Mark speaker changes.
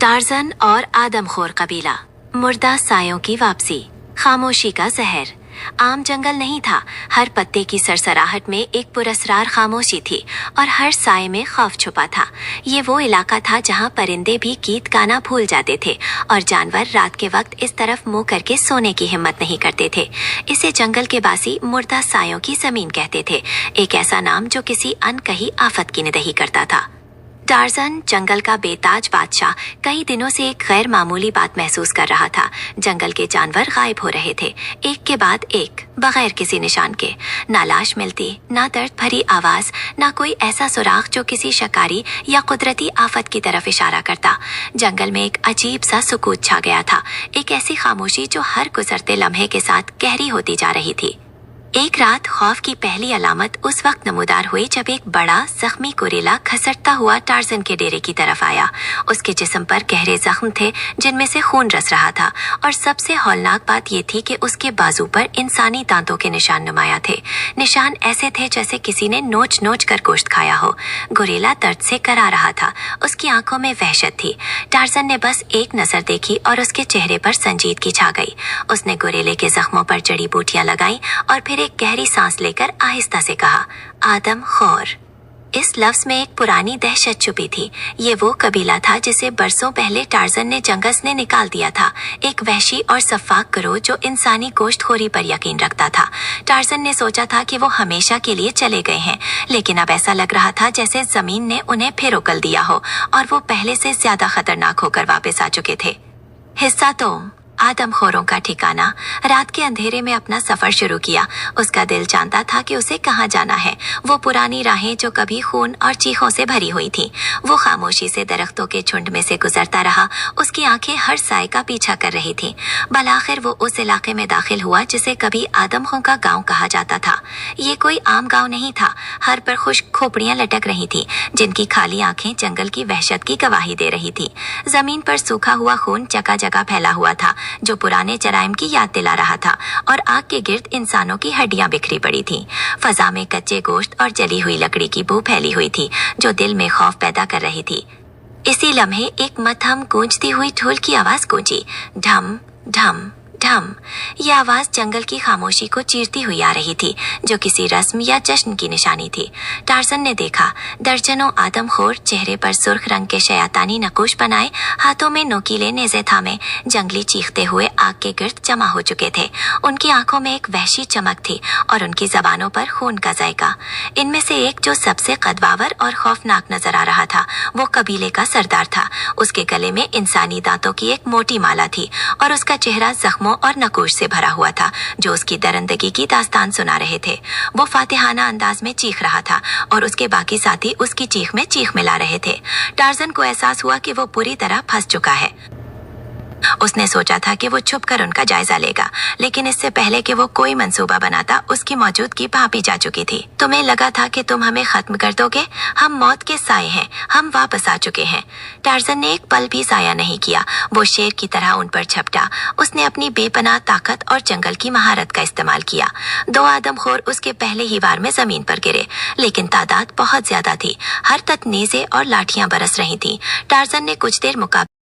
Speaker 1: Tarzan और आदमखोर कबीला। मुर्दा सायों की वापसी। खामोशी का जहर। आम जंगल नहीं था। हर पत्ते की सरसराहट में एक पुरस्रार खामोशी थी और हर साय में खौफ छुपा था। ये वो इलाका था जहाँ परिंदे भी गीत गाना भूल जाते थे और जानवर रात के वक्त इस तरफ मुंह करके सोने की हिम्मत नहीं करते थे। इसे जंगल के बासी मुर्दा सायों की जमीन कहते थे, एक ऐसा नाम जो किसी अनकही आफत की निदही करता था। टार्ज़न, जंगल का बेताज बादशाह, कई दिनों से एक गैर मामूली बात महसूस कर रहा था। जंगल के जानवर गायब हो रहे थे, एक के बाद एक, बगैर किसी निशान के। ना लाश मिलती, ना दर्द भरी आवाज, ना कोई ऐसा सुराग जो किसी शिकारी या कुदरती आफत की तरफ इशारा करता। जंगल में एक अजीब सा सुकूत छा गया था, एक ऐसी खामोशी जो हर गुजरते लम्हे के साथ गहरी होती जा रही थी। एक रात खौफ की पहली अलामत उस वक्त नमूदार हुई जब एक बड़ा जख्मी गोरिल्ला खसटता हुआ टार्ज़न के डेरे की तरफ आया। उसके जिस्म पर गहरे जख्म थे जिनमें से खून रस रहा था और सबसे हौलनाक बात यह थी कि उसके बाजू पर इंसानी दांतों के निशान नुमाया थे। निशान ऐसे थे जैसे किसी ने नोच नोच कर गोश्त खाया हो। गोरिल्ला दर्द से करा रहा था, उसकी आंखों में वहशत थी। टार्ज़न ने बस एक नजर देखी और उसके चेहरे पर संजीदगी छा गई। उसने गोरिल्ले के जख्मों पर जड़ी बूटियां लगाई और फिर एक गहरी सांस लेकर आहिस्ता से कहा, आदमखोर। इस लफ्ज में एक पुरानी दहशत छुपी थी। ये वो कबीला था जिसे बरसों पहले टार्ज़न ने जंगल ने निकाल दिया था, एक वहशी और सफाक गिरोह जो इंसानी गोश्तखोरी पर यकीन रखता था। टार्ज़न ने सोचा था कि वो हमेशा के लिए चले गए हैं, लेकिन अब ऐसा लग रहा था जैसे जमीन ने उन्हें फिर उगल दिया हो और वो पहले से ज्यादा खतरनाक होकर वापस आ चुके थे। हिस्सा तो आदमखोरों का ठिकाना। रात के अंधेरे में अपना सफर शुरू किया। उसका दिल जानता था कि उसे कहाँ जाना है। वो पुरानी राहें जो कभी खून और चीखों से भरी हुई थी। वो खामोशी से दरख्तों के झुंड में से गुजरता रहा। उसकी आंखें हर साए का पीछा कर रही थी। बलाखिर वो उस इलाके में दाखिल हुआ जिसे कभी आदमखों का गांव कहा जाता था। ये कोई आम गांव नहीं था। हर पर खुश्क खोपड़ियां लटक रही थी जिनकी खाली आंखें जंगल की वहशत की गवाही दे रही थी। जमीन पर सूखा हुआ खून जगह जगह फैला हुआ था जो पुराने जराइम की याद दिला रहा था और आग के गिर्द इंसानों की हड्डियां बिखरी पड़ी थीं। फजा में कच्चे गोश्त और जली हुई लकड़ी की बू फैली हुई थी जो दिल में खौफ पैदा कर रही थी। इसी लम्हे एक मध्यम गूंजती हुई ढोल की आवाज गूंजी, ढम ढम ढम। यह आवाज जंगल की खामोशी को चीरती हुई आ रही थी, जो किसी रस्म या जश्न की निशानी थी। टार्ज़न ने देखा, दर्जनों आदमखोर, चेहरे पर सुर्ख रंग के शैतानी नकुश बनाए, हाथों में नोकीले नेज़े थामे, जंगली चीखते हुए आग के गिर्द जमा हो चुके थे। उनकी आंखों में एक वहशी चमक थी और उनकी जबानों पर खून का जायका। इनमें से एक जो सबसे कदवावर और खौफनाक नजर आ रहा था, वो कबीले का सरदार था। उसके गले में इंसानी दांतों की एक मोटी माला थी और उसका चेहरा जख्मों और नकोश से भरा हुआ था जो उसकी दरिंदगी की दास्तान सुना रहे थे। वो फातिहाना अंदाज में चीख रहा था और उसके बाकी साथी उसकी चीख में चीख मिला रहे थे। टार्ज़न को एहसास हुआ कि वो पूरी तरह फंस चुका है। उसने सोचा था कि वो छुपकर उनका जायजा लेगा, लेकिन इससे पहले कि वो कोई मंसूबा बनाता, उसकी मौजूदगी भांपी जा चुकी थी। तुम्हें लगा था कि तुम हमें खत्म कर दोगे? हम मौत के साए हैं, हम वापस आ चुके हैं। टार्ज़न ने एक पल भी जाया नहीं किया। वो शेर की तरह उन पर झपटा। उसने अपनी बेपनाह ताकत और जंगल की महारत का इस्तेमाल किया। 2 आदमखोर उसके पहले ही वार में जमीन पर गिरे, लेकिन तादाद बहुत ज्यादा थी। हर तक नेज़े और लाठियां बरस रही थी। टार्ज़न ने कुछ देर मुकाबले